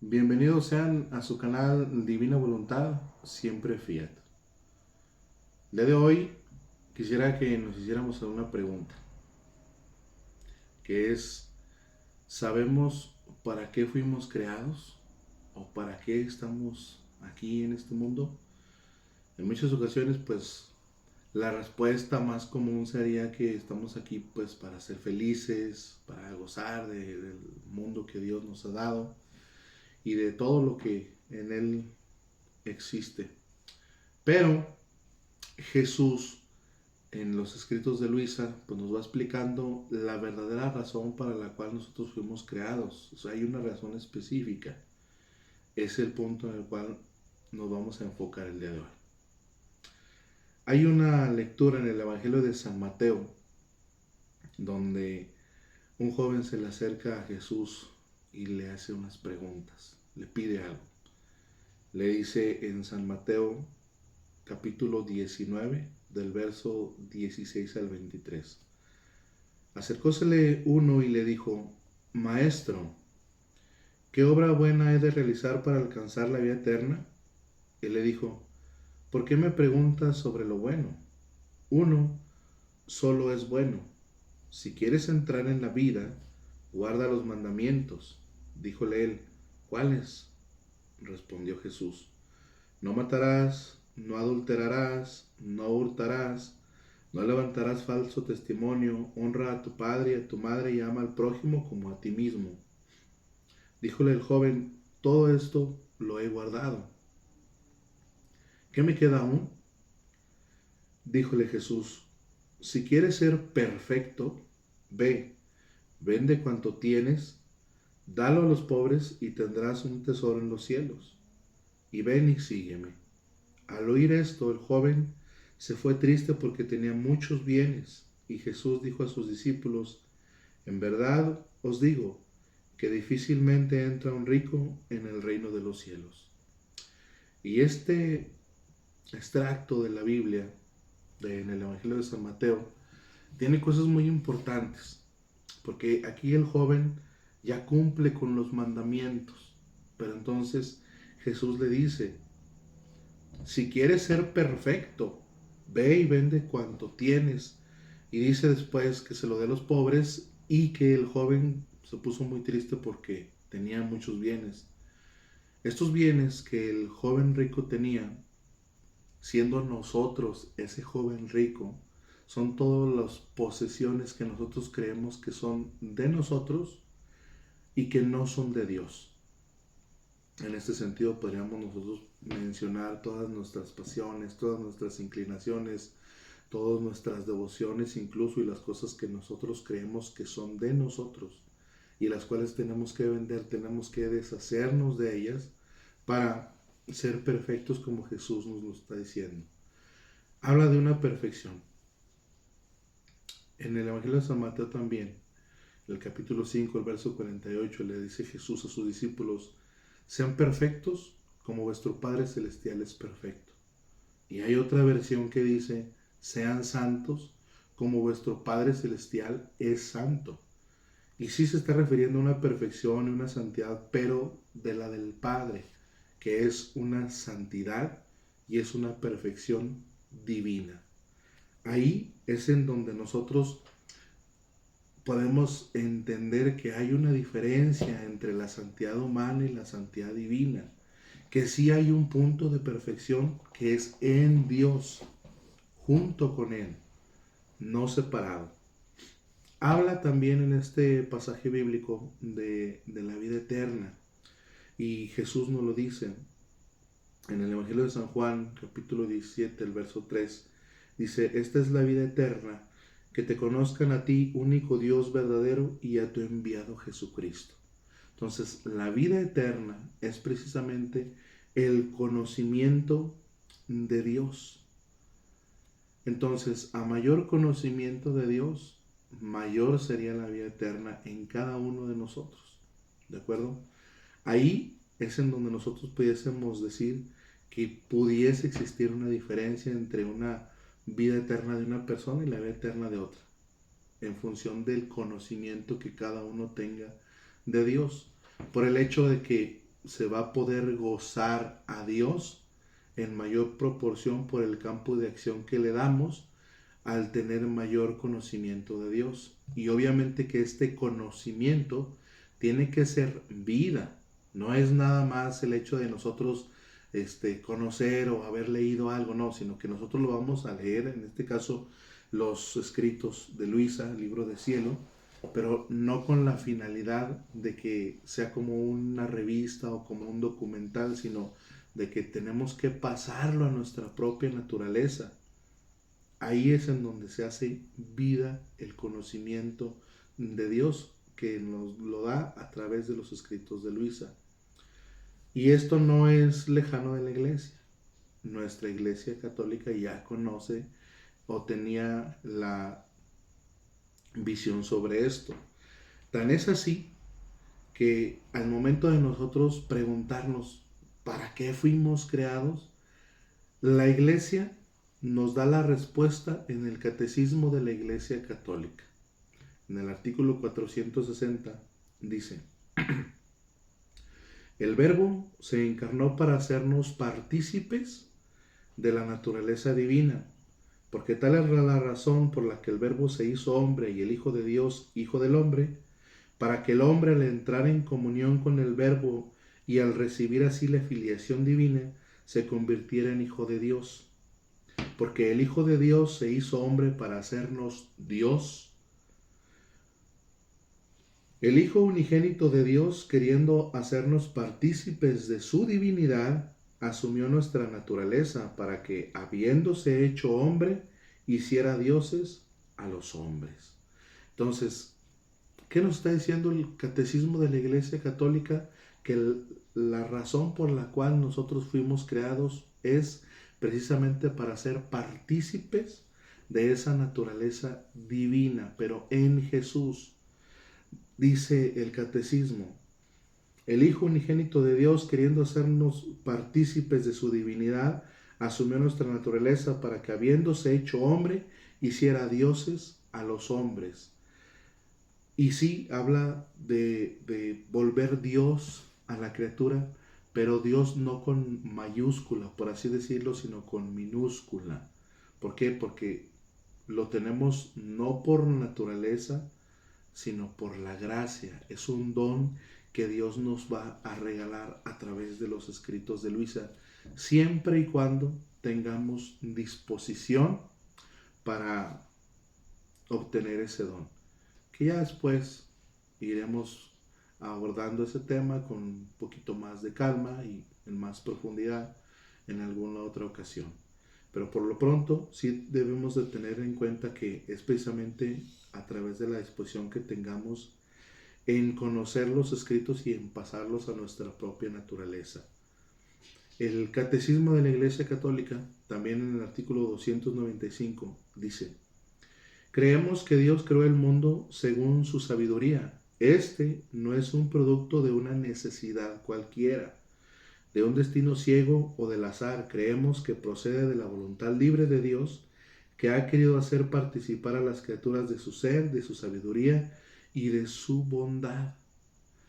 Bienvenidos sean a su canal Divina Voluntad, siempre Fiat. El día de hoy quisiera que nos hiciéramos una pregunta, que es, ¿sabemos para qué fuimos creados? ¿O para qué estamos aquí en este mundo? En muchas ocasiones, pues, la respuesta más común sería que estamos aquí, pues, para ser felices, para gozar del mundo que Dios nos ha dado y de todo lo que en Él existe. Pero Jesús en los escritos de Luisa pues nos va explicando la verdadera razón para la cual nosotros fuimos creados. O sea, hay una razón específica. Es el punto en el cual nos vamos a enfocar el día de hoy. Hay una lectura en el Evangelio de San Mateo donde un joven se le acerca a Jesús y le hace unas preguntas, le pide algo. Le dice en San Mateo capítulo 19 del verso 16 al 23. Acercósele uno y le dijo: Maestro, ¿qué obra buena he de realizar para alcanzar la vida eterna? Él le dijo: ¿por qué me preguntas sobre lo bueno? Uno solo es bueno. Si quieres entrar en la vida, guarda los mandamientos. Díjole él: ¿cuáles? Respondió Jesús: no matarás, no adulterarás, no hurtarás, no levantarás falso testimonio, honra a tu padre y a tu madre y ama al prójimo como a ti mismo. Díjole el joven: todo esto lo he guardado. ¿Qué me queda aún? Díjole Jesús: si quieres ser perfecto, ve, vende cuanto tienes, dalo a los pobres y tendrás un tesoro en los cielos. Y ven y sígueme. Al oír esto, el joven se fue triste porque tenía muchos bienes, y Jesús dijo a sus discípulos: en verdad os digo que difícilmente entra un rico en el reino de los cielos. Y este extracto de la Biblia, en el Evangelio de San Mateo, tiene cosas muy importantes, porque aquí el joven ya cumple con los mandamientos, pero entonces Jesús le dice: si quieres ser perfecto, ve y vende cuanto tienes. Y dice después que se lo dé a los pobres, y que el joven se puso muy triste porque tenía muchos bienes. Estos bienes que el joven rico tenía, siendo nosotros ese joven rico, son todas las posesiones que nosotros creemos que son de nosotros y que no son de Dios. En este sentido podríamos nosotros mencionar todas nuestras pasiones, todas nuestras inclinaciones, todas nuestras devociones incluso, y las cosas que nosotros creemos que son de nosotros y las cuales tenemos que vender, tenemos que deshacernos de ellas para ser perfectos como Jesús nos lo está diciendo. Habla de una perfección. En el Evangelio de San Mateo también, el capítulo 5, el verso 48, le dice Jesús a sus discípulos: sean perfectos como vuestro Padre Celestial es perfecto. Y hay otra versión que dice: sean santos como vuestro Padre Celestial es santo. Y sí se está refiriendo a una perfección y una santidad, pero de la del Padre, que es una santidad y es una perfección divina. Ahí es en donde nosotros podemos entender que hay una diferencia entre la santidad humana y la santidad divina, que sí hay un punto de perfección que es en Dios, junto con Él, no separado. Habla también en este pasaje bíblico de la vida eterna, y Jesús nos lo dice en el Evangelio de San Juan, capítulo 17, el verso 3, dice: esta es la vida eterna, que te conozcan a ti, único Dios verdadero, y a tu enviado Jesucristo. Entonces, la vida eterna es precisamente el conocimiento de Dios. Entonces, a mayor conocimiento de Dios, mayor sería la vida eterna en cada uno de nosotros. ¿De acuerdo? Ahí es en donde nosotros pudiésemos decir que pudiese existir una diferencia entre una vida eterna de una persona y la vida eterna de otra, en función del conocimiento que cada uno tenga de Dios, por el hecho de que se va a poder gozar a Dios en mayor proporción por el campo de acción que le damos al tener mayor conocimiento de Dios. Y obviamente que este conocimiento tiene que ser vida, no es nada más el hecho de nosotros conocer o haber leído algo, no, sino que nosotros lo vamos a leer, en este caso los escritos de Luisa, el libro de cielo, pero no con la finalidad de que sea como una revista o como un documental, sino de que tenemos que pasarlo a nuestra propia naturaleza. Ahí es en donde se hace vida el conocimiento de Dios que nos lo da a través de los escritos de Luisa. Y esto no es lejano de la iglesia. Nuestra iglesia católica ya conoce o tenía la visión sobre esto. Tan es así que al momento de nosotros preguntarnos ¿para qué fuimos creados? La iglesia nos da la respuesta en el Catecismo de la Iglesia Católica. En el artículo 460 dice: el Verbo se encarnó para hacernos partícipes de la naturaleza divina, porque tal es la razón por la que el Verbo se hizo hombre y el Hijo de Dios, Hijo del hombre, para que el hombre al entrar en comunión con el Verbo y al recibir así la filiación divina, se convirtiera en Hijo de Dios. Porque el Hijo de Dios se hizo hombre para hacernos Dios. El Hijo unigénito de Dios, queriendo hacernos partícipes de su divinidad, asumió nuestra naturaleza para que, habiéndose hecho hombre, hiciera dioses a los hombres. Entonces, ¿qué nos está diciendo el Catecismo de la Iglesia Católica? Que la razón por la cual nosotros fuimos creados es precisamente para ser partícipes de esa naturaleza divina, pero en Jesús. Dice el Catecismo: el Hijo unigénito de Dios, queriendo hacernos partícipes de su divinidad, asumió nuestra naturaleza para que, habiéndose hecho hombre, hiciera dioses a los hombres. Y sí, habla de volver Dios a la criatura, pero Dios no con mayúscula, por así decirlo, sino con minúscula. ¿Por qué? Porque lo tenemos no por naturaleza, sino por la gracia. Es un don que Dios nos va a regalar a través de los escritos de Luisa, siempre y cuando tengamos disposición para obtener ese don, que ya después iremos abordando ese tema con un poquito más de calma y en más profundidad en alguna otra ocasión. Pero por lo pronto sí debemos de tener en cuenta que es precisamente a través de la disposición que tengamos en conocer los escritos y en pasarlos a nuestra propia naturaleza. El Catecismo de la Iglesia Católica, también en el artículo 295, dice: creemos que Dios creó el mundo según su sabiduría. Este no es un producto de una necesidad cualquiera, de un destino ciego o del azar. Creemos que procede de la voluntad libre de Dios, que ha querido hacer participar a las criaturas de su ser, de su sabiduría y de su bondad.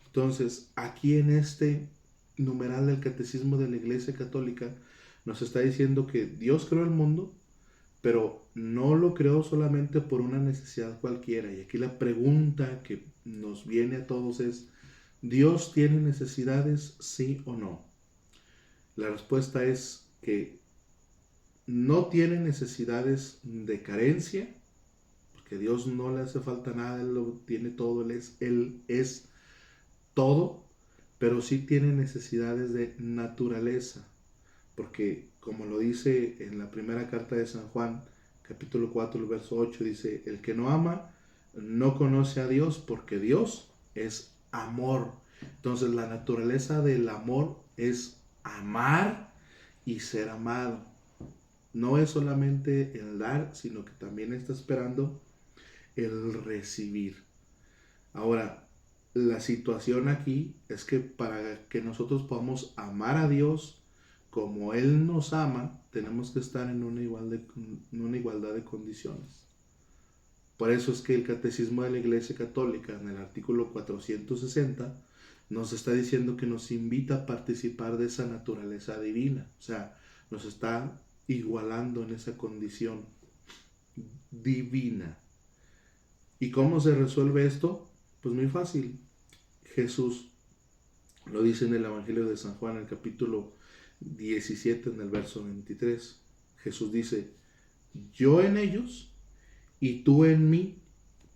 Entonces, aquí en este numeral del Catecismo de la Iglesia Católica nos está diciendo que Dios creó el mundo, pero no lo creó solamente por una necesidad cualquiera. Y aquí la pregunta que nos viene a todos es: ¿Dios tiene necesidades, sí o no? La respuesta es que no tiene necesidades de carencia, porque Dios no le hace falta nada, Él lo tiene todo, Él es todo, pero sí tiene necesidades de naturaleza, porque como lo dice en la primera carta de San Juan, capítulo 4, el verso 8, dice: el que no ama no conoce a Dios, porque Dios es amor. Entonces la naturaleza del amor es amar y ser amado. No es solamente el dar, sino que también está esperando el recibir. Ahora, la situación aquí es que para que nosotros podamos amar a Dios como Él nos ama, tenemos que estar en una igualdad de condiciones. Por eso es que el Catecismo de la Iglesia Católica, en el artículo 460, nos está diciendo que nos invita a participar de esa naturaleza divina. O sea, nos está igualando en esa condición divina. ¿Y cómo se resuelve esto? Pues muy fácil. Jesús lo dice en el Evangelio de San Juan, en el capítulo 17, en el verso 23. Jesús dice, yo en ellos y tú en mí,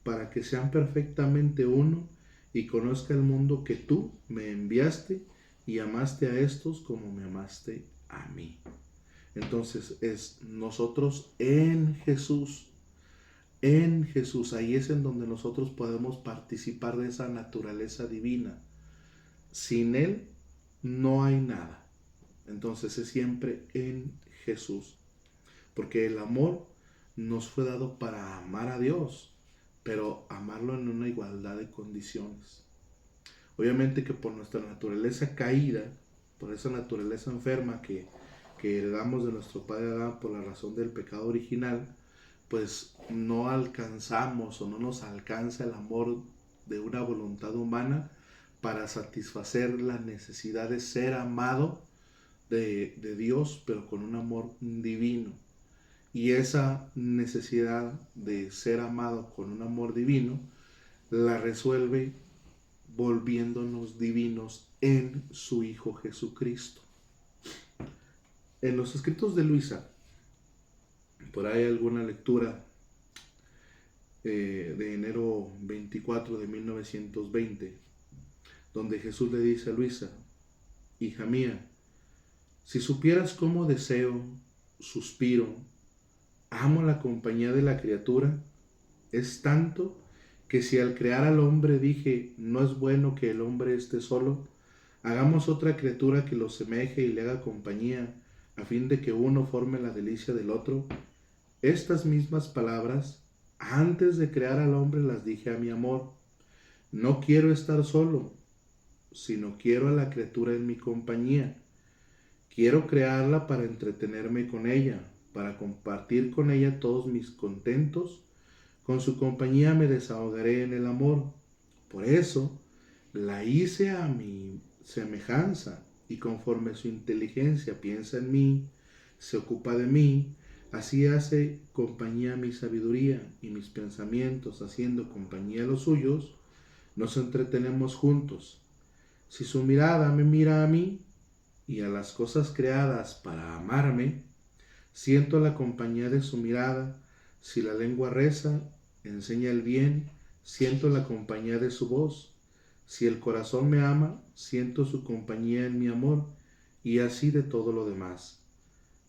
para que sean perfectamente uno y conozca el mundo que tú me enviaste y amaste a estos como me amaste a mí. Entonces es nosotros en Jesús. En Jesús, ahí es en donde nosotros podemos participar de esa naturaleza divina. Sin Él no hay nada. Entonces es siempre en Jesús. Porque el amor nos fue dado para amar a Dios, pero amarlo en una igualdad de condiciones. Obviamente que por nuestra naturaleza caída, por esa naturaleza enferma que heredamos de nuestro padre Adán por la razón del pecado original, pues no alcanzamos o no nos alcanza el amor de una voluntad humana para satisfacer la necesidad de ser amado de Dios, pero con un amor divino. Y esa necesidad de ser amado con un amor divino la resuelve volviéndonos divinos en su Hijo Jesucristo. En los escritos de Luisa, por ahí alguna lectura de enero 24 de 1920, donde Jesús le dice a Luisa, hija mía, si supieras cómo deseo, suspiro, amo la compañía de la criatura, es tanto que si al crear al hombre dije, no es bueno que el hombre esté solo, hagamos otra criatura que lo semeje y le haga compañía, a fin de que uno forme la delicia del otro. Estas mismas palabras, antes de crear al hombre, las dije a mi amor. No quiero estar solo, sino quiero a la criatura en mi compañía. Quiero crearla para entretenerme con ella, para compartir con ella todos mis contentos. Con su compañía me desahogaré en el amor. Por eso la hice a mi semejanza y conforme su inteligencia piensa en mí, se ocupa de mí, así hace compañía a mi sabiduría y mis pensamientos, haciendo compañía a los suyos, nos entretenemos juntos. Si su mirada me mira a mí y a las cosas creadas para amarme, siento la compañía de su mirada. Si la lengua reza, enseña el bien, siento la compañía de su voz. Si el corazón me ama, siento su compañía en mi amor, y así de todo lo demás.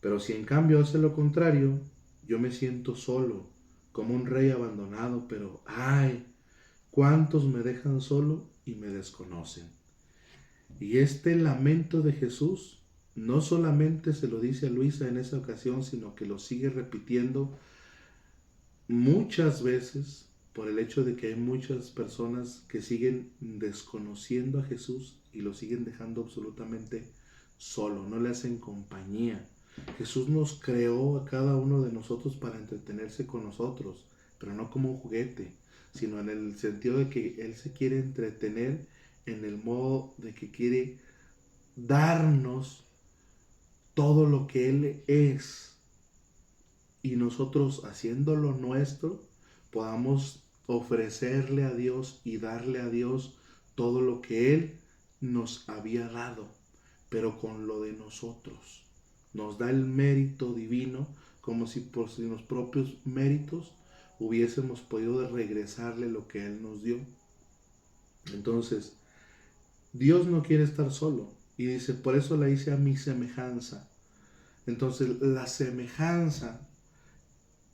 Pero si en cambio hace lo contrario, yo me siento solo, como un rey abandonado, pero ¡ay! ¿Cuántos me dejan solo y me desconocen? Y este lamento de Jesús no solamente se lo dice a Luisa en esa ocasión, sino que lo sigue repitiendo muchas veces por el hecho de que hay muchas personas que siguen desconociendo a Jesús y lo siguen dejando absolutamente solo, no le hacen compañía. Jesús nos creó a cada uno de nosotros para entretenerse con nosotros, pero no como un juguete, sino en el sentido de que Él se quiere entretener en el modo de que quiere darnos todo lo que Él es, y nosotros haciéndolo nuestro podamos ofrecerle a Dios y darle a Dios todo lo que Él nos había dado, pero con lo de nosotros. Nos da el mérito divino como si por los propios méritos hubiésemos podido regresarle lo que Él nos dio. Entonces, Dios no quiere estar solo y dice, por eso la hice a mi semejanza. Entonces, la semejanza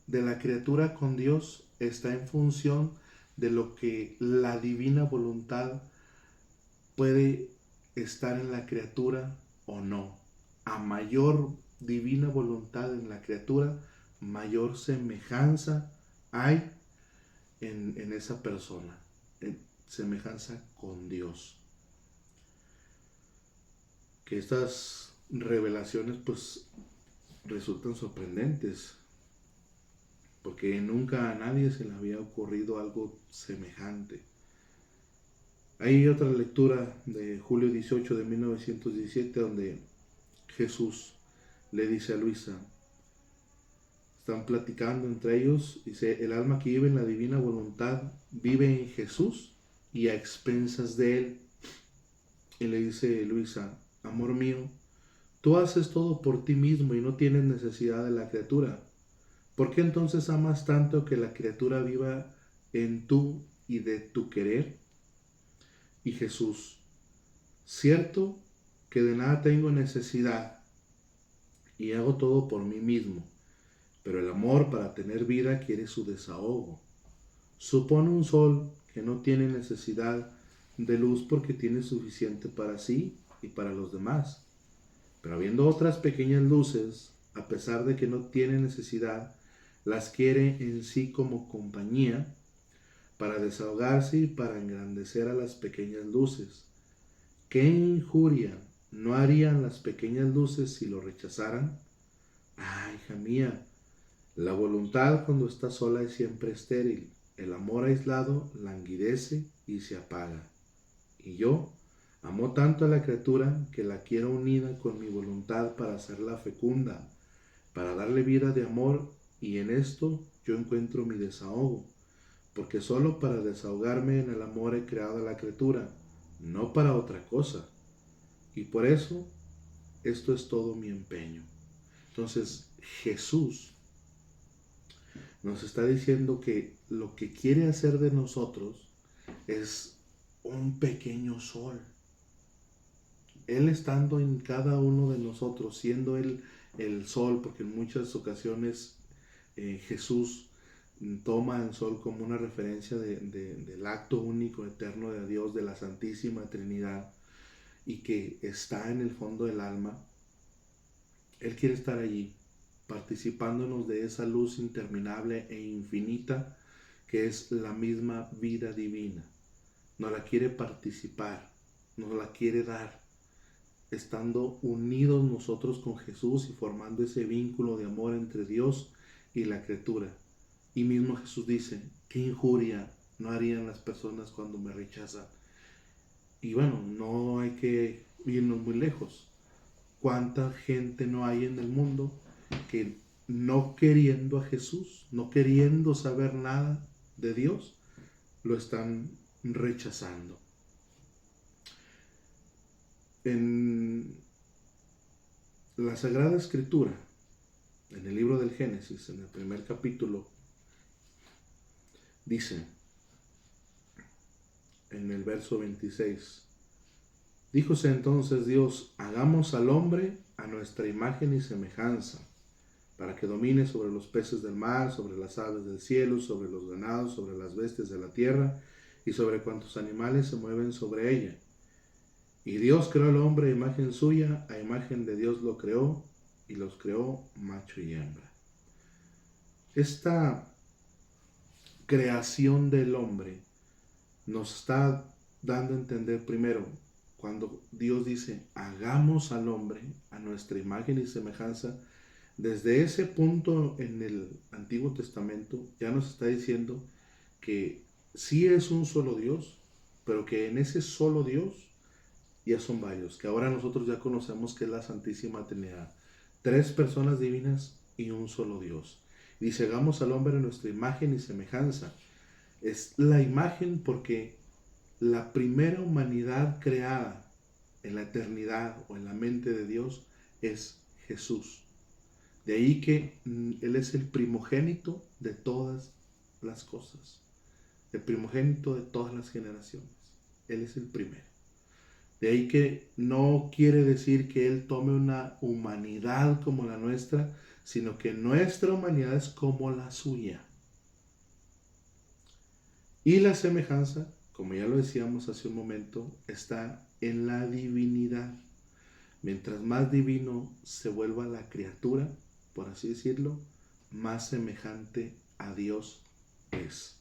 de la criatura con Dios está en función de lo que la divina voluntad puede estar en la criatura o no. A mayor divina voluntad en la criatura, mayor semejanza hay en esa persona, en semejanza con Dios. Que estas revelaciones pues resultan sorprendentes, porque nunca a nadie se le había ocurrido algo semejante. Hay otra lectura de julio 18 de 1917 donde Jesús le dice a Luisa, están platicando entre ellos, dice, el alma que vive en la divina voluntad vive en Jesús y a expensas de él. Y le dice Luisa, amor mío, tú haces todo por ti mismo y no tienes necesidad de la criatura. ¿Por qué entonces amas tanto que la criatura viva en tú y de tu querer? Y Jesús, cierto que de nada tengo necesidad y hago todo por mí mismo, pero el amor para tener vida quiere su desahogo. Supone un sol que no tiene necesidad de luz porque tiene suficiente para sí y para los demás. Pero habiendo otras pequeñas luces, a pesar de que no tiene necesidad, las quiere en sí como compañía para desahogarse y para engrandecer a las pequeñas luces. ¿Qué injuria no harían las pequeñas luces si lo rechazaran? Ah, hija mía, la voluntad cuando está sola es siempre estéril. El amor aislado languidece y se apaga. Y yo amo tanto a la criatura que la quiero unida con mi voluntad para hacerla fecunda, para darle vida de amor, y en esto yo encuentro mi desahogo, porque solo para desahogarme en el amor he creado a la criatura, no para otra cosa. Y por eso esto es todo mi empeño. Entonces Jesús nos está diciendo que lo que quiere hacer de nosotros es un pequeño sol. Él estando en cada uno de nosotros, siendo Él el sol, porque en muchas ocasiones Jesús toma el sol como una referencia del acto único, eterno de Dios, de la Santísima Trinidad, y que está en el fondo del alma. Él quiere estar allí, participándonos de esa luz interminable e infinita que es la misma vida divina. Nos la quiere participar, nos la quiere dar, estando unidos nosotros con Jesús y formando ese vínculo de amor entre Dios y la criatura. Y mismo Jesús dice, ¿qué injuria no harían las personas cuando me rechazan? Y bueno, no hay que irnos muy lejos. ¿Cuánta gente no hay en el mundo que no queriendo a Jesús, no queriendo saber nada de Dios, lo están rechazando? En la Sagrada Escritura, en el libro del Génesis, en el primer capítulo, dice, en el verso 26, díjose entonces Dios, hagamos al hombre a nuestra imagen y semejanza, para que domine sobre los peces del mar, sobre las aves del cielo, sobre los ganados, sobre las bestias de la tierra, y sobre cuantos animales se mueven sobre ella. Y Dios creó al hombre a imagen suya, a imagen de Dios lo creó, y los creó macho y hembra. Esta creación del hombre nos está dando a entender primero, cuando Dios dice, hagamos al hombre a nuestra imagen y semejanza, desde ese punto en el Antiguo Testamento ya nos está diciendo que sí es un solo Dios, pero que en ese solo Dios ya son varios, que ahora nosotros ya conocemos que es la Santísima Trinidad. 3 personas divinas y un solo Dios. Dice, hagamos al hombre a nuestra imagen y semejanza. Es la imagen porque la primera humanidad creada en la eternidad o en la mente de Dios es Jesús. De ahí que Él es el primogénito de todas las cosas, el primogénito de todas las generaciones. Él es el primero. De ahí que no quiere decir que Él tome una humanidad como la nuestra, sino que nuestra humanidad es como la suya. Y la semejanza, como ya lo decíamos hace un momento, está en la divinidad. Mientras más divino se vuelva la criatura, por así decirlo, más semejante a Dios es.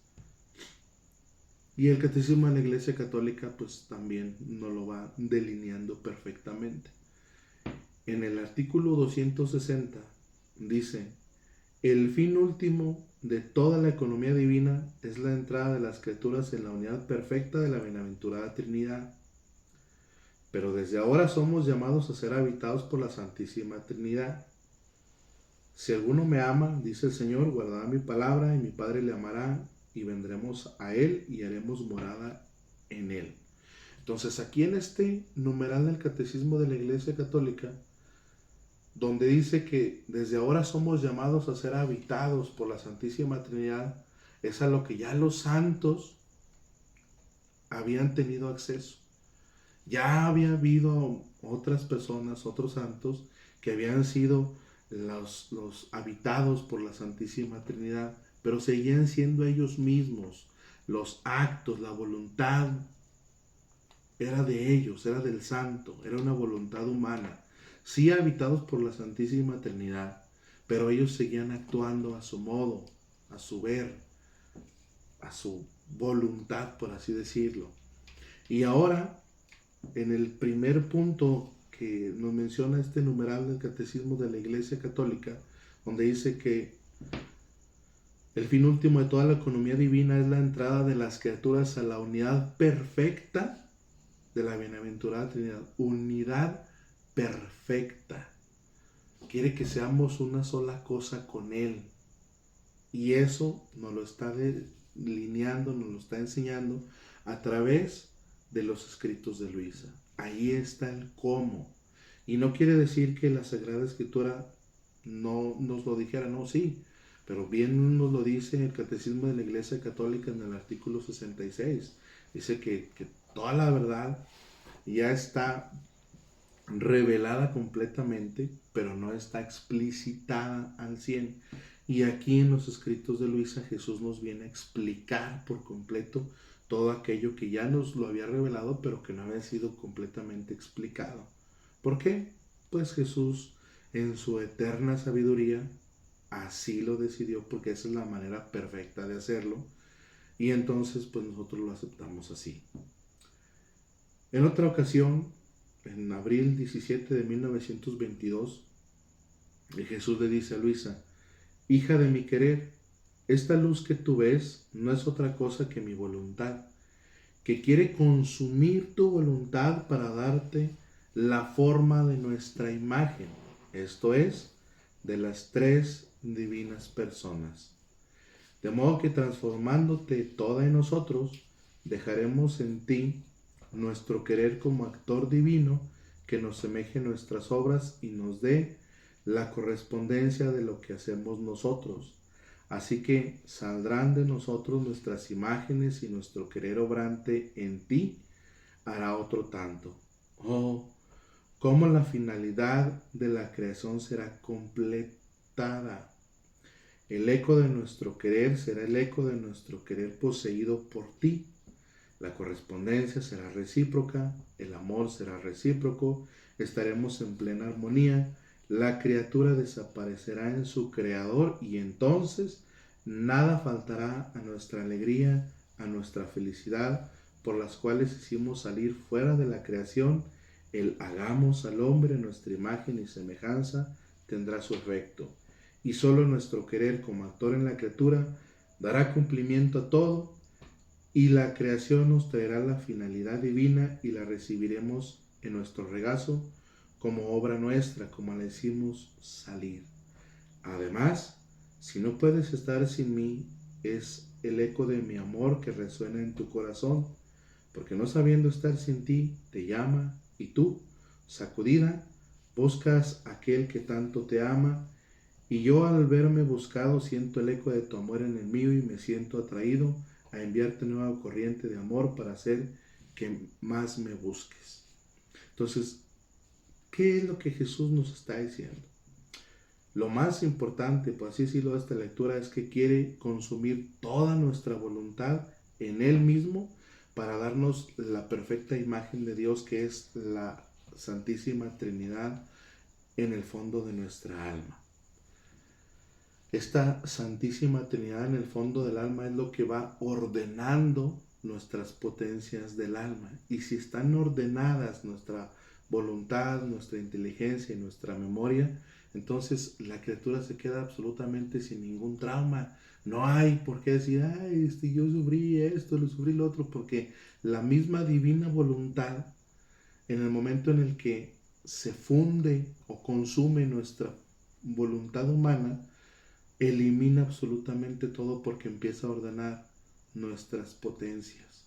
Y el Catecismo de la Iglesia Católica pues también nos lo va delineando perfectamente. En el artículo 260 dice El fin último de toda la economía divina es la entrada de las criaturas en la unidad perfecta de la bienaventurada Trinidad. Pero desde ahora somos llamados a ser habitados por la Santísima Trinidad. Si alguno me ama, dice el Señor, guardará mi palabra y mi Padre le amará y vendremos a él y haremos morada en él. Entonces aquí en este numeral del Catecismo de la Iglesia Católica, donde dice que desde ahora somos llamados a ser habitados por la Santísima Trinidad, es a lo que ya los santos habían tenido acceso. Ya había habido otras personas, otros santos, que habían sido los habitados por la Santísima Trinidad, pero seguían siendo ellos mismos. Los actos, la voluntad era de ellos, era del santo, era una voluntad humana. Sí habitados por la Santísima Trinidad, pero ellos seguían actuando a su modo, a su ver, a su voluntad, por así decirlo. Y ahora, en el primer punto que nos menciona este numeral del Catecismo de la Iglesia Católica, donde dice que el fin último de toda la economía divina es la entrada de las criaturas a la unidad perfecta de la bienaventurada Trinidad. Unidad perfecta. Quiere que seamos una sola cosa con Él. Y eso nos lo está delineando, nos lo está enseñando a través de los escritos de Luisa. Ahí está el cómo. Y no quiere decir que la Sagrada Escritura no nos lo dijera, no, sí, pero bien nos lo dice el Catecismo de la Iglesia Católica en el artículo 66. Dice que toda la verdad ya está revelada completamente, pero no está explicitada al 100. Y aquí en los escritos de Luisa, Jesús nos viene a explicar por completo todo aquello que ya nos lo había revelado, pero que no había sido completamente explicado. ¿Por qué? Pues Jesús, en su eterna sabiduría, así lo decidió, porque esa es la manera perfecta de hacerlo. Y entonces, pues nosotros lo aceptamos así. En otra ocasión, en abril 17 de 1922, Jesús le dice a Luisa: hija de mi querer, esta luz que tú ves no es otra cosa que mi voluntad, que quiere consumir tu voluntad para darte la forma de nuestra imagen, esto es, de las tres divinas personas. De modo que transformándote toda en nosotros, dejaremos en ti nuestro querer como actor divino que nos semeje nuestras obras y nos dé la correspondencia de lo que hacemos nosotros. Así que saldrán de nosotros nuestras imágenes y nuestro querer obrante en ti hará otro tanto. Oh, cómo la finalidad de la creación será completada. El eco de nuestro querer será el eco de nuestro querer poseído por ti. La correspondencia será recíproca, el amor será recíproco, estaremos en plena armonía, la criatura desaparecerá en su creador y entonces nada faltará a nuestra alegría, a nuestra felicidad, por las cuales hicimos salir fuera de la creación. El hagamos al hombre nuestra imagen y semejanza tendrá su efecto, y solo nuestro querer como actor en la criatura dará cumplimiento a todo, y la creación nos traerá la finalidad divina y la recibiremos en nuestro regazo como obra nuestra, como la hicimos salir. Además, si no puedes estar sin mí, es el eco de mi amor que resuena en tu corazón, porque no sabiendo estar sin ti, te llama, y tú, sacudida, buscas a aquel que tanto te ama, y yo al verme buscado siento el eco de tu amor en el mío y me siento atraído a enviarte nueva corriente de amor para hacer que más me busques. Entonces, ¿qué es lo que Jesús nos está diciendo? Lo más importante, por así decirlo, de esta lectura es que quiere consumir toda nuestra voluntad en Él mismo para darnos la perfecta imagen de Dios, que es la Santísima Trinidad en el fondo de nuestra alma. Esta Santísima Trinidad en el fondo del alma es lo que va ordenando nuestras potencias del alma. Y si están ordenadas nuestra voluntad, nuestra inteligencia y nuestra memoria, entonces la criatura se queda absolutamente sin ningún trauma. No hay por qué decir, ay, yo sufrí esto, lo sufrí lo otro, porque la misma divina voluntad, en el momento en el que se funde o consume nuestra voluntad humana, elimina absolutamente todo porque empieza a ordenar nuestras potencias.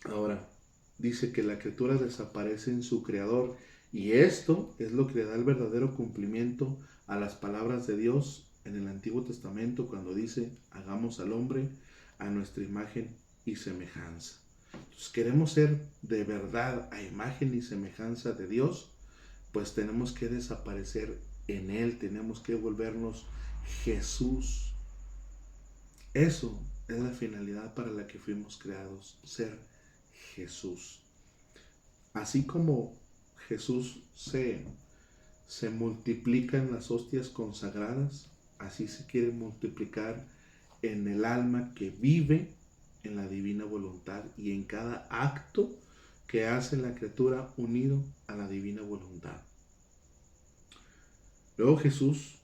Ahora, dice que la criatura desaparece en su creador, y esto es lo que le da el verdadero cumplimiento a las palabras de Dios en el Antiguo Testamento cuando dice, hagamos al hombre a nuestra imagen y semejanza. Entonces, queremos ser de verdad a imagen y semejanza de Dios, pues tenemos que desaparecer en Él, tenemos que volvernos Jesús. Eso es la finalidad para la que fuimos creados, ser Jesús. Así como Jesús se multiplica en las hostias consagradas, así se quiere multiplicar en el alma que vive en la divina voluntad y en cada acto que hace la criatura unido a la divina voluntad. Luego Jesús,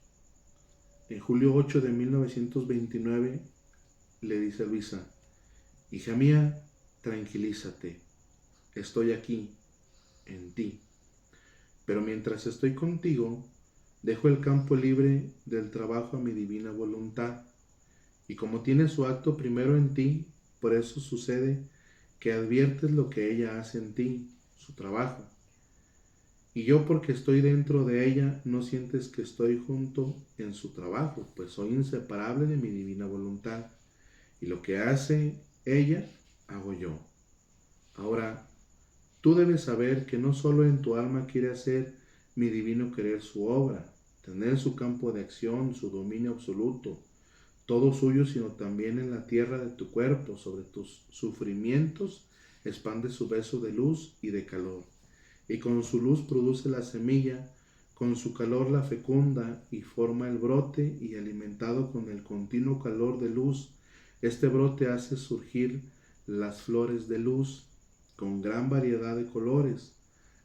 en julio 8 de 1929, le dice a Luisa, hija mía, tranquilízate, estoy aquí, en ti. Pero mientras estoy contigo, dejo el campo libre del trabajo a mi divina voluntad. Y como tiene su acto primero en ti, por eso sucede que adviertes lo que ella hace en ti, su trabajo. Y yo, porque estoy dentro de ella, no sientes que estoy junto en su trabajo, pues soy inseparable de mi divina voluntad. Y lo que hace ella, hago yo. Ahora, tú debes saber que no solo en tu alma quiere hacer mi divino querer su obra, tener su campo de acción, su dominio absoluto, todo suyo, sino también en la tierra de tu cuerpo, sobre tus sufrimientos, expande su beso de luz y de calor. Y con su luz produce la semilla, con su calor la fecunda y forma el brote, y alimentado con el continuo calor de luz, este brote hace surgir las flores de luz con gran variedad de colores,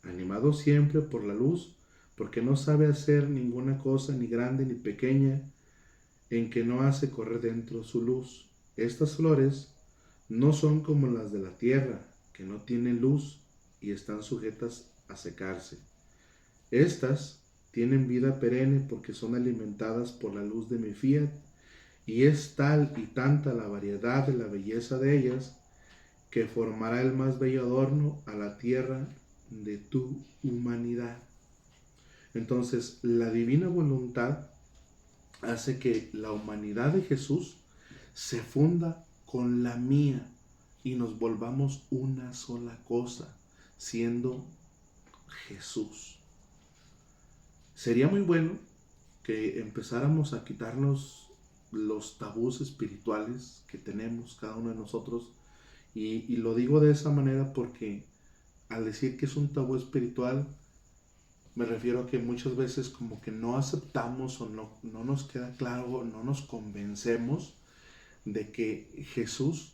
animado siempre por la luz, porque no sabe hacer ninguna cosa ni grande ni pequeña en que no hace correr dentro su luz. Estas flores no son como las de la tierra, que no tienen luz y están sujetas a secarse. Estas tienen vida perenne porque son alimentadas por la luz de mi fiat, y es tal y tanta la variedad de la belleza de ellas, que formará el más bello adorno a la tierra de tu humanidad. Entonces, la divina voluntad hace que la humanidad de Jesús se funda con la mía y nos volvamos una sola cosa, siendo Jesús. Sería muy bueno que empezáramos a quitarnos los tabús espirituales que tenemos cada uno de nosotros, y lo digo de esa manera porque al decir que es un tabú espiritual, me refiero a que muchas veces como que no aceptamos o no nos queda claro, no nos convencemos de que Jesús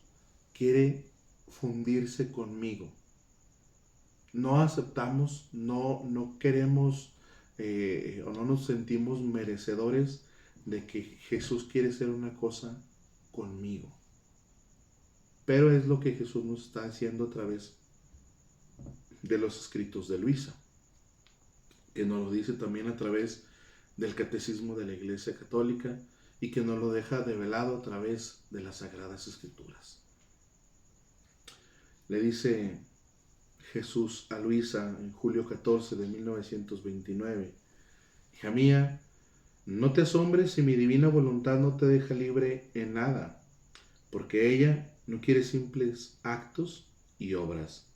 quiere fundirse conmigo. No aceptamos, no queremos o no nos sentimos merecedores de que Jesús quiere ser una cosa conmigo. Pero es lo que Jesús nos está haciendo a través de los escritos de Luisa, que nos lo dice también a través del Catecismo de la Iglesia Católica y que nos lo deja develado a través de las Sagradas Escrituras. Le dice Jesús a Luisa en julio 14 de 1929, hija mía, no te asombres si mi divina voluntad no te deja libre en nada, porque ella no quiere simples actos y obras,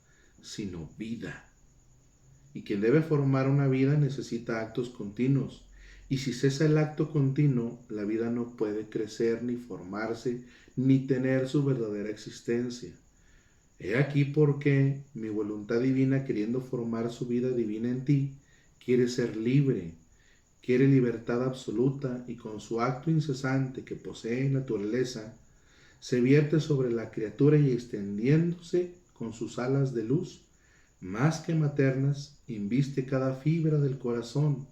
sino vida. Y quien debe formar una vida necesita actos continuos. Y si cesa el acto continuo, la vida no puede crecer, ni formarse, ni tener su verdadera existencia. He aquí por qué mi voluntad divina, queriendo formar su vida divina en ti, quiere ser libre, quiere libertad absoluta, y con su acto incesante que posee en naturaleza, se vierte sobre la criatura y extendiéndose con sus alas de luz, más que maternas, inviste cada fibra del corazón,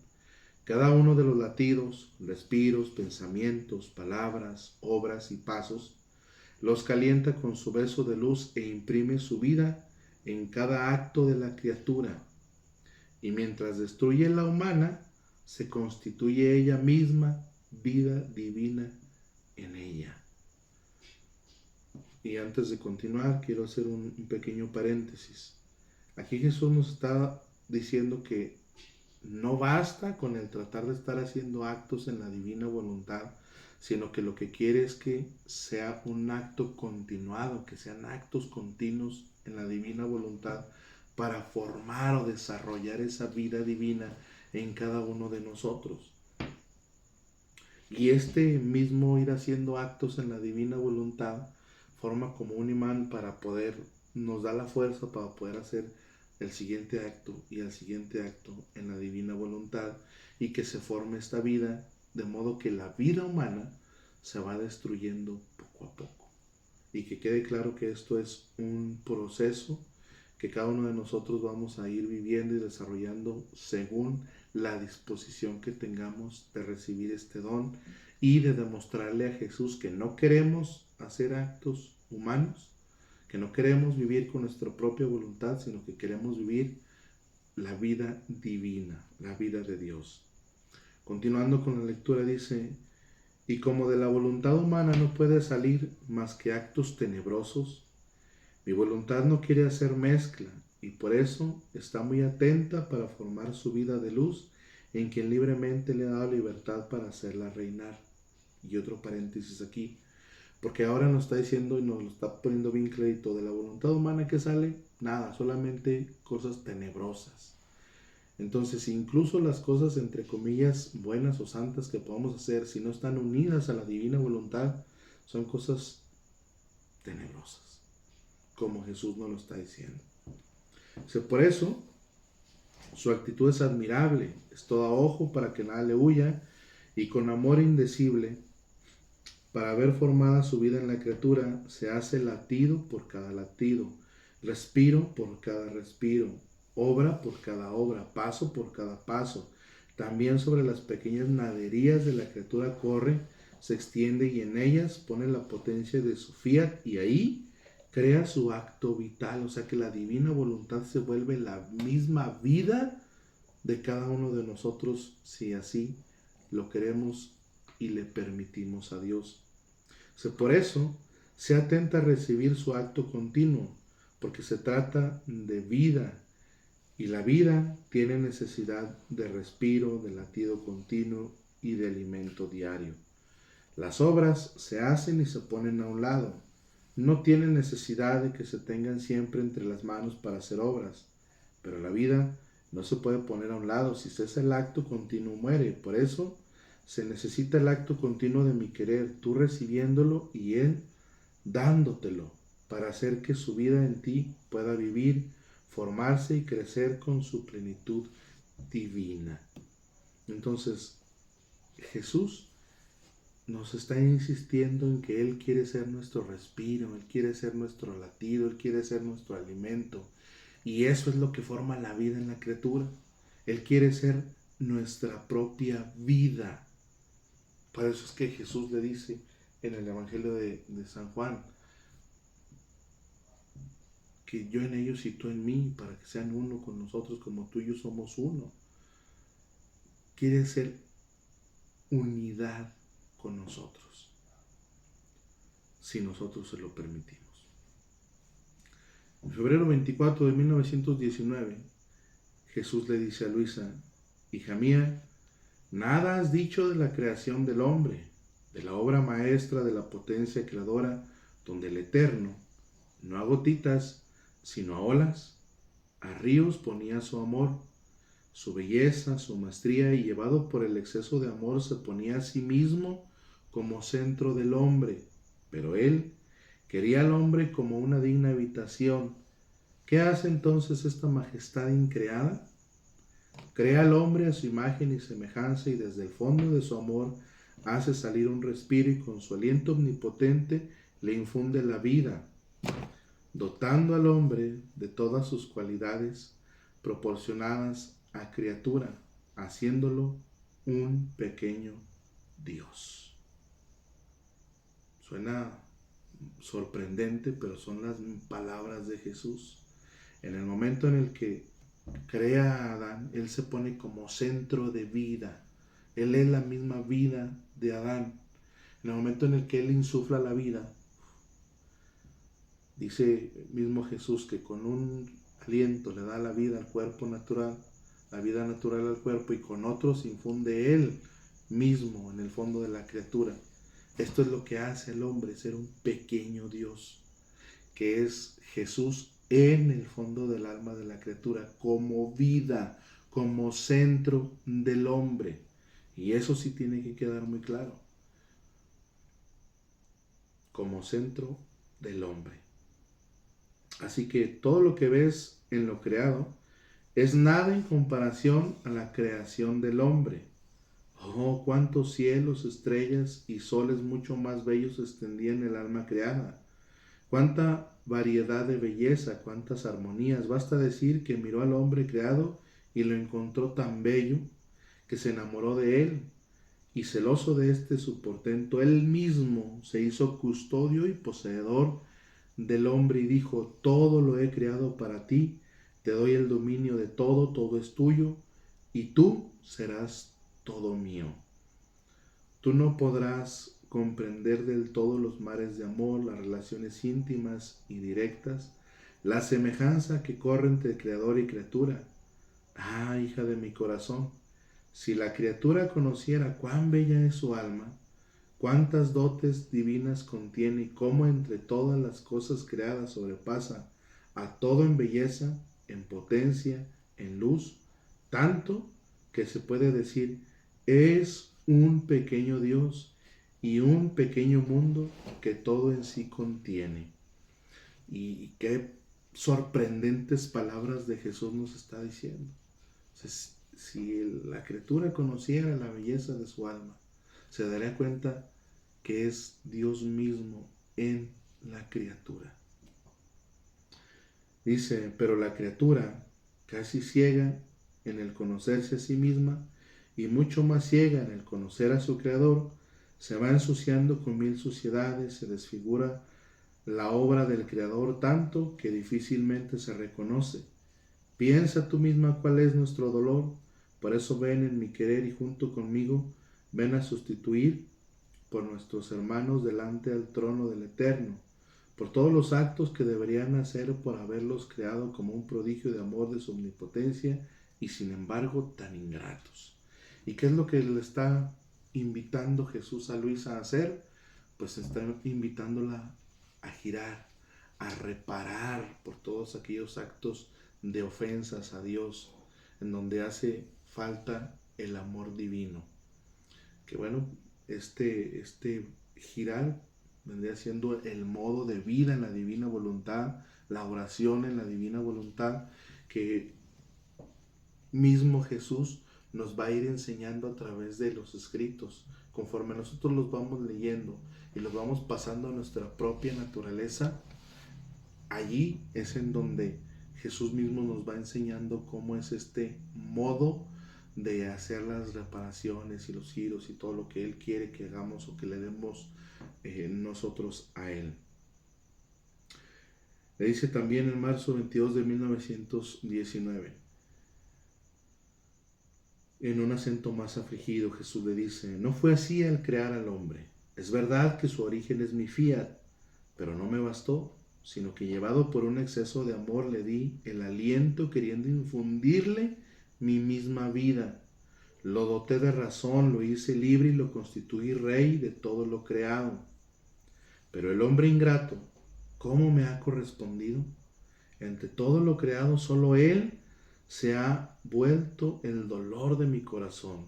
cada uno de los latidos, respiros, pensamientos, palabras, obras y pasos, los calienta con su beso de luz e imprime su vida en cada acto de la criatura. Y mientras destruye la humana, se constituye ella misma vida divina en ella. Y antes de continuar, quiero hacer un pequeño paréntesis. Aquí Jesús nos está diciendo que no basta con el tratar de estar haciendo actos en la divina voluntad, sino que lo que quiere es que sea un acto continuado, que sean actos continuos en la divina voluntad para formar o desarrollar esa vida divina en cada uno de nosotros. Y este mismo ir haciendo actos en la divina voluntad forma como un imán para poder, nos da la fuerza para poder hacer el siguiente acto y el siguiente acto en la divina voluntad, y que se forme esta vida, de modo que la vida humana se va destruyendo poco a poco. Y que quede claro que esto es un proceso que cada uno de nosotros vamos a ir viviendo y desarrollando según la disposición que tengamos de recibir este don y de demostrarle a Jesús que no queremos hacer actos humanos, que no queremos vivir con nuestra propia voluntad, sino que queremos vivir la vida divina, la vida de Dios. Continuando con la lectura dice: y como de la voluntad humana no puede salir más que actos tenebrosos, mi voluntad no quiere hacer mezcla, y por eso está muy atenta para formar su vida de luz en quien libremente le ha dado libertad para hacerla reinar. Y otro paréntesis aquí, porque ahora nos está diciendo y nos lo está poniendo bien clarito: de la voluntad humana que sale, nada, solamente cosas tenebrosas. Entonces, incluso las cosas entre comillas buenas o santas que podamos hacer, si no están unidas a la divina voluntad, son cosas tenebrosas, como Jesús nos lo está diciendo. Por eso, su actitud es admirable, es todo ojo para que nada le huya, y con amor indecible, para ver formada su vida en la criatura, se hace latido por cada latido, respiro por cada respiro, obra por cada obra, paso por cada paso. También sobre las pequeñas naderías de la criatura corre, se extiende y en ellas pone la potencia de su fiat, y ahí crea su acto vital. O sea que la divina voluntad se vuelve la misma vida de cada uno de nosotros, si así lo queremos y le permitimos a Dios. Por eso, sea atenta a recibir su acto continuo, porque se trata de vida, y la vida tiene necesidad de respiro, de latido continuo y de alimento diario. Las obras se hacen y se ponen a un lado. No tienen necesidad de que se tengan siempre entre las manos para hacer obras, pero la vida no se puede poner a un lado. Si cesa el acto continuo, muere. Por eso se necesita el acto continuo de mi querer, tú recibiéndolo y Él dándotelo, para hacer que su vida en ti pueda vivir, formarse y crecer con su plenitud divina. Entonces, Jesús nos está insistiendo en que Él quiere ser nuestro respiro, Él quiere ser nuestro latido, Él quiere ser nuestro alimento. Y eso es lo que forma la vida en la criatura. Él quiere ser nuestra propia vida. Por eso es que Jesús le dice en el Evangelio de San Juan que yo en ellos y tú en mí, para que sean uno con nosotros como tú y yo somos uno. Quiere ser unidad con nosotros, si nosotros se lo permitimos. En febrero 24 de 1919, Jesús le dice a Luisa: hija mía, nada has dicho de la creación del hombre, de la obra maestra de la potencia creadora, donde el Eterno, no a gotitas, sino a olas, a ríos ponía su amor, su belleza, su maestría, y llevado por el exceso de amor se ponía a sí mismo como centro del hombre. Pero él quería al hombre como una digna habitación. ¿Qué hace entonces esta majestad increada? Crea al hombre a su imagen y semejanza, y desde el fondo de su amor hace salir un respiro, y con su aliento omnipotente le infunde la vida. dotando al hombre de todas sus cualidades proporcionadas a criatura, haciéndolo un pequeño Dios. Suena sorprendente, pero son las palabras de Jesús. En el momento en el que crea a Adán, Él se pone como centro de vida. Él es la misma vida de Adán. En el momento en el que Él insufla la vida, dice mismo Jesús que con un aliento le da la vida al cuerpo natural, la vida natural al cuerpo, y con otros infunde Él mismo en el fondo de la criatura. Esto es lo que hace al hombre ser un pequeño Dios, que es Jesús en el fondo del alma de la criatura, como vida, como centro del hombre. Y eso sí tiene que quedar muy claro. Como centro del hombre. Así que todo lo que ves en lo creado es nada en comparación a la creación del hombre. Oh, cuántos cielos, estrellas y soles mucho más bellos extendían el alma creada. Cuánta variedad de belleza, cuántas armonías. Basta decir que miró al hombre creado y lo encontró tan bello que se enamoró de él. Y celoso de su portento, él mismo se hizo custodio y poseedor del hombre y dijo: todo lo he creado para ti, te doy el dominio de todo, todo es tuyo, y tú serás todo mío. Tú no podrás comprender del todo los mares de amor, las relaciones íntimas y directas, la semejanza que corre entre creador y criatura. Ah, hija de mi corazón, si la criatura conociera cuán bella es su alma, cuántas dotes divinas contiene y cómo entre todas las cosas creadas sobrepasa a todo en belleza, en potencia, en luz, tanto que se puede decir es un pequeño Dios y un pequeño mundo que todo en sí contiene. Y qué sorprendentes palabras de Jesús nos está diciendo. Si la criatura conociera la belleza de su alma, se daría cuenta que es Dios mismo en la criatura. Dice: pero la criatura, casi ciega en el conocerse a sí misma y mucho más ciega en el conocer a su Creador, se va ensuciando con mil suciedades, se desfigura la obra del Creador tanto que difícilmente se reconoce. Piensa tú misma cuál es nuestro dolor. Por eso ven en mi querer y junto conmigo ven a sustituir por nuestros hermanos delante del trono del Eterno, por todos los actos que deberían hacer por haberlos creado como un prodigio de amor de su omnipotencia y sin embargo tan ingratos. ¿Y qué es lo que le está invitando Jesús a Luisa a hacer? Pues está invitándola a girar, a reparar por todos aquellos actos de ofensas a Dios, en donde hace falta el amor divino. Que bueno, este girar vendría siendo el modo de vida en la divina voluntad, la oración en la divina voluntad, que mismo Jesús nos va a ir enseñando a través de los escritos. Conforme nosotros los vamos leyendo y los vamos pasando a nuestra propia naturaleza, allí es en donde Jesús mismo nos va enseñando cómo es este modo de hacer las reparaciones y los giros y todo lo que Él quiere que hagamos o que le demos nosotros a Él. Le dice también en marzo 22 de 1919, en un acento más afligido, Jesús le dice: no fue así al crear al hombre. Es verdad que su origen es mi fiat, pero no me bastó, sino que llevado por un exceso de amor le di el aliento queriendo infundirle mi misma vida. Lo doté de razón, lo hice libre y lo constituí rey de todo lo creado. Pero el hombre ingrato, ¿cómo me ha correspondido? Entre todo lo creado, solo él se ha vuelto el dolor de mi corazón,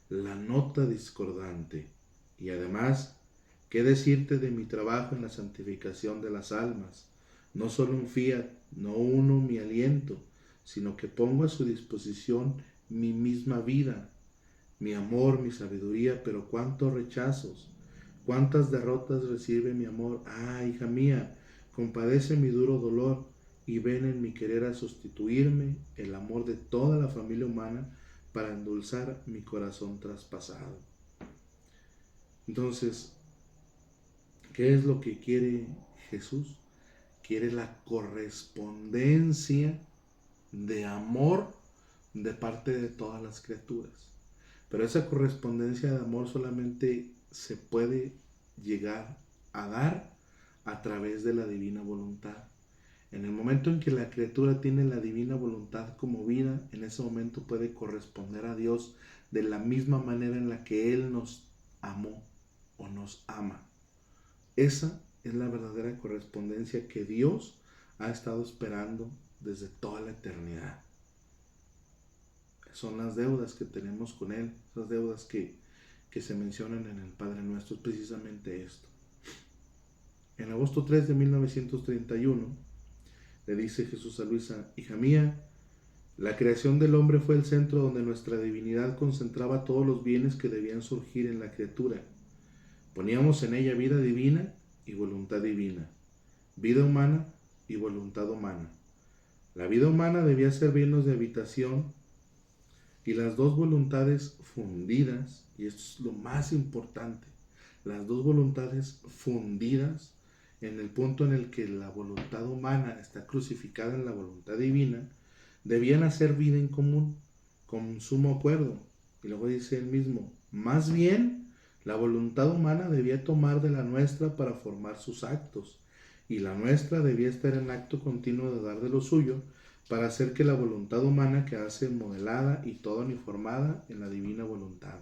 la nota discordante. Y además, ¿qué decirte de mi trabajo en la santificación de las almas? No solo un fiat, no uno mi aliento, sino que pongo a su disposición mi misma vida, mi amor, mi sabiduría, pero cuántos rechazos, cuántas derrotas recibe mi amor. Ah, hija mía, compadece mi duro dolor y ven en mi querer a sustituirme el amor de toda la familia humana para endulzar mi corazón traspasado. Entonces, ¿qué es lo que quiere Jesús? Quiere la correspondencia de amor de parte de todas las criaturas. Pero esa correspondencia de amor solamente se puede llegar a dar a través de la divina voluntad. En el momento en que la criatura tiene la divina voluntad como vida, en ese momento puede corresponder a Dios de la misma manera en la que Él nos amó o nos ama. Esa es la verdadera correspondencia que Dios ha estado esperando desde toda la eternidad. Son las deudas que tenemos con Él, esas deudas que se mencionan en el Padre Nuestro, es precisamente esto. En agosto 3 de 1931, le dice Jesús a Luisa: hija mía, la creación del hombre fue el centro donde nuestra divinidad concentraba todos los bienes que debían surgir en la criatura. Poníamos en ella vida divina y voluntad divina, vida humana y voluntad humana. La vida humana debía servirnos de habitación y las dos voluntades fundidas, y esto es lo más importante, las dos voluntades fundidas en el punto en el que la voluntad humana está crucificada en la voluntad divina, debían hacer vida en común, con sumo acuerdo. Y luego dice él mismo: más bien, la voluntad humana debía tomar de la nuestra para formar sus actos, y la nuestra debía estar en acto continuo de dar de lo suyo, para hacer que la voluntad humana quedase modelada y toda uniformada en la divina voluntad.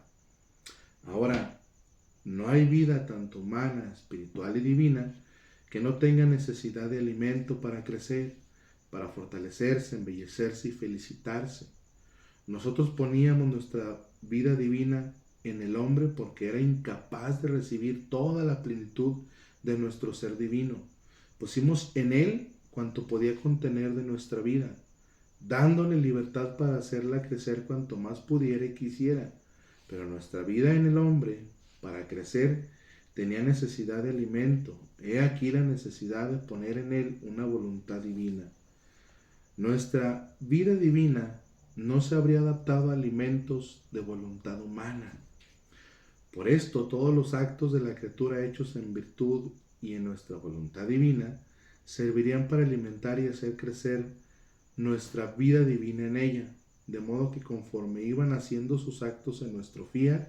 Ahora, no hay vida tanto humana, espiritual y divina que no tenga necesidad de alimento para crecer, para fortalecerse, embellecerse y felicitarse. Nosotros poníamos nuestra vida divina en el hombre porque era incapaz de recibir toda la plenitud de nuestro ser divino. Pusimos en él cuanto podía contener de nuestra vida, dándole libertad para hacerla crecer cuanto más pudiera y quisiera. Pero nuestra vida en el hombre, para crecer, tenía necesidad de alimento. He aquí la necesidad de poner en él una voluntad divina. Nuestra vida divina no se habría adaptado a alimentos de voluntad humana. Por esto, todos los actos de la criatura hechos en virtud y en nuestra voluntad divina servirían para alimentar y hacer crecer nuestra vida divina en ella, de modo que conforme iban haciendo sus actos en nuestro fiat,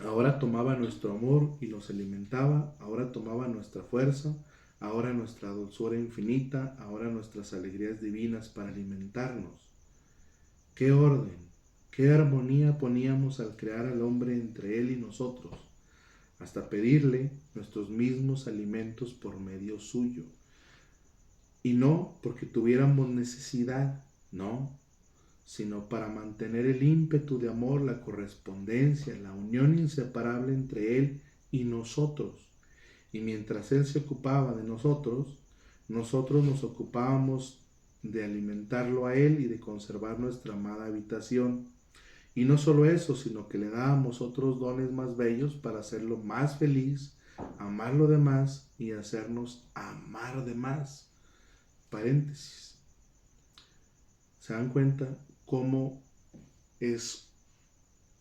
ahora tomaba nuestro amor y nos alimentaba, ahora tomaba nuestra fuerza, ahora nuestra dulzura infinita, ahora nuestras alegrías divinas para alimentarnos. ¡Qué orden, qué armonía poníamos al crear al hombre entre él y nosotros, hasta pedirle nuestros mismos alimentos por medio suyo! Y no porque tuviéramos necesidad, no, sino para mantener el ímpetu de amor, la correspondencia, la unión inseparable entre Él y nosotros. Y mientras Él se ocupaba de nosotros, nosotros nos ocupábamos de alimentarlo a Él y de conservar nuestra amada habitación. Y no solo eso, sino que le dábamos otros dones más bellos para hacerlo más feliz, amarlo de más y hacernos amar de más. Paréntesis. ¿Se dan cuenta cómo es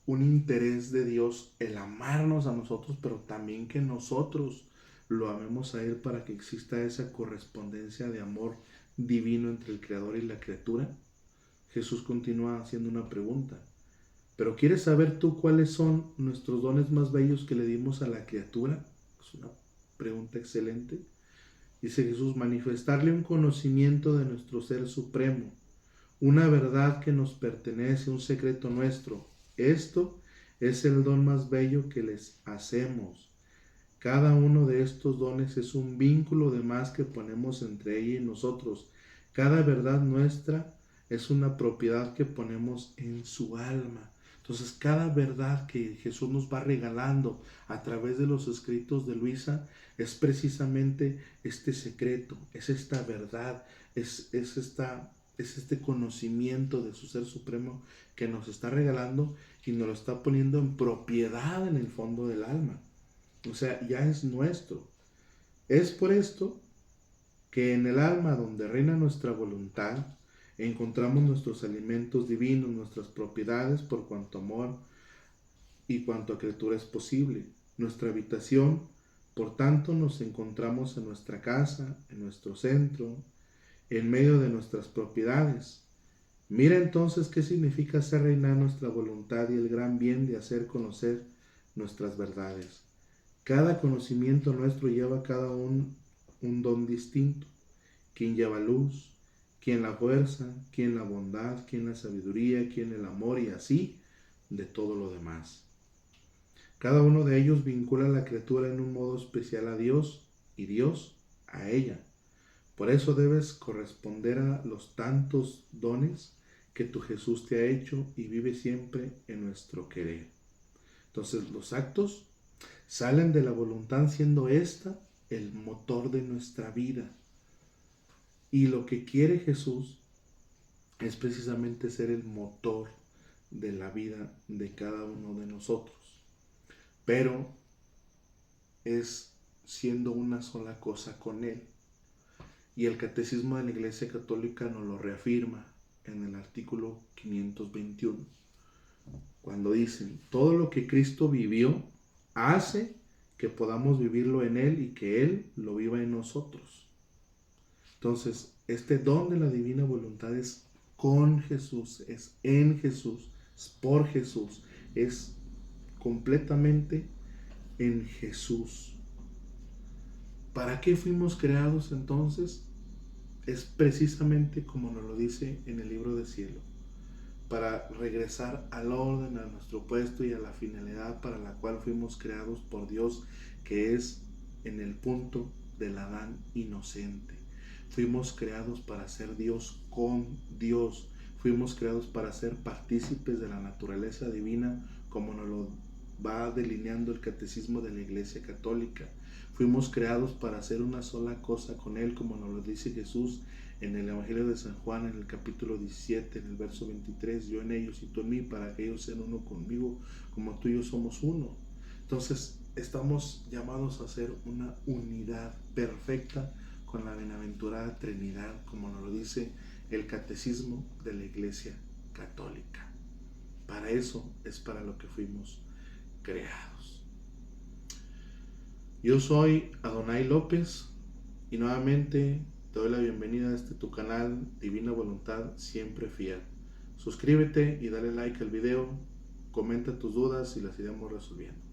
un interés de Dios el amarnos a nosotros, pero también que nosotros lo amemos a Él para que exista esa correspondencia de amor divino entre el Creador y la criatura? Jesús continúa haciendo una pregunta: ¿pero quieres saber tú cuáles son nuestros dones más bellos que le dimos a la criatura? Es una pregunta excelente. Dice Jesús: manifestarle un conocimiento de nuestro ser supremo, una verdad que nos pertenece, un secreto nuestro. Esto es el don más bello que les hacemos. Cada uno de estos dones es un vínculo de más que ponemos entre ella y nosotros. Cada verdad nuestra es una propiedad que ponemos en su alma. Entonces, cada verdad que Jesús nos va regalando a través de los escritos de Luisa es precisamente este secreto, es esta verdad, es este conocimiento de su ser supremo que nos está regalando y nos lo está poniendo en propiedad en el fondo del alma. O sea, ya es nuestro. Es por esto que en el alma donde reina nuestra voluntad, encontramos nuestros alimentos divinos, nuestras propiedades por cuanto amor y cuanto a criatura es posible. Nuestra habitación, por tanto, nos encontramos en nuestra casa, en nuestro centro, en medio de nuestras propiedades. Mira entonces qué significa hacer reinar nuestra voluntad y el gran bien de hacer conocer nuestras verdades. Cada conocimiento nuestro lleva cada un don distinto. Quien lleva luz, quien la fuerza, quien la bondad, quien la sabiduría, quien el amor y así de todo lo demás. Cada uno de ellos vincula a la criatura en un modo especial a Dios y Dios a ella. Por eso debes corresponder a los tantos dones que tu Jesús te ha hecho y vive siempre en nuestro querer. Entonces los actos salen de la voluntad siendo esta el motor de nuestra vida. Y lo que quiere Jesús es precisamente ser el motor de la vida de cada uno de nosotros. Pero es siendo una sola cosa con Él. Y el Catecismo de la Iglesia Católica nos lo reafirma en el artículo 521, cuando dicen, todo lo que Cristo vivió hace que podamos vivirlo en Él y que Él lo viva en nosotros. Entonces, este don de la divina voluntad es con Jesús, es en Jesús, es por Jesús, es completamente en Jesús. ¿Para qué fuimos creados entonces? Es precisamente como nos lo dice en el libro del cielo, para regresar al orden, a nuestro puesto y a la finalidad para la cual fuimos creados por Dios, que es en el punto del Adán inocente. Fuimos creados para ser Dios con Dios. Fuimos creados para ser partícipes de la naturaleza divina, como nos lo va delineando el Catecismo de la Iglesia Católica. Fuimos creados para hacer una sola cosa con Él, como nos lo dice Jesús en el Evangelio de San Juan, en el capítulo 17, en el verso 23, yo en ellos y tú en mí, para que ellos sean uno conmigo, como tú y yo somos uno. Entonces, estamos llamados a ser una unidad perfecta con la bienaventurada Trinidad, como nos lo dice el Catecismo de la Iglesia Católica. Para eso es para lo que fuimos creados. Yo soy Adonai López y nuevamente te doy la bienvenida a este tu canal Divina Voluntad Siempre Fiel. Suscríbete y dale like al video, comenta tus dudas y las iremos resolviendo.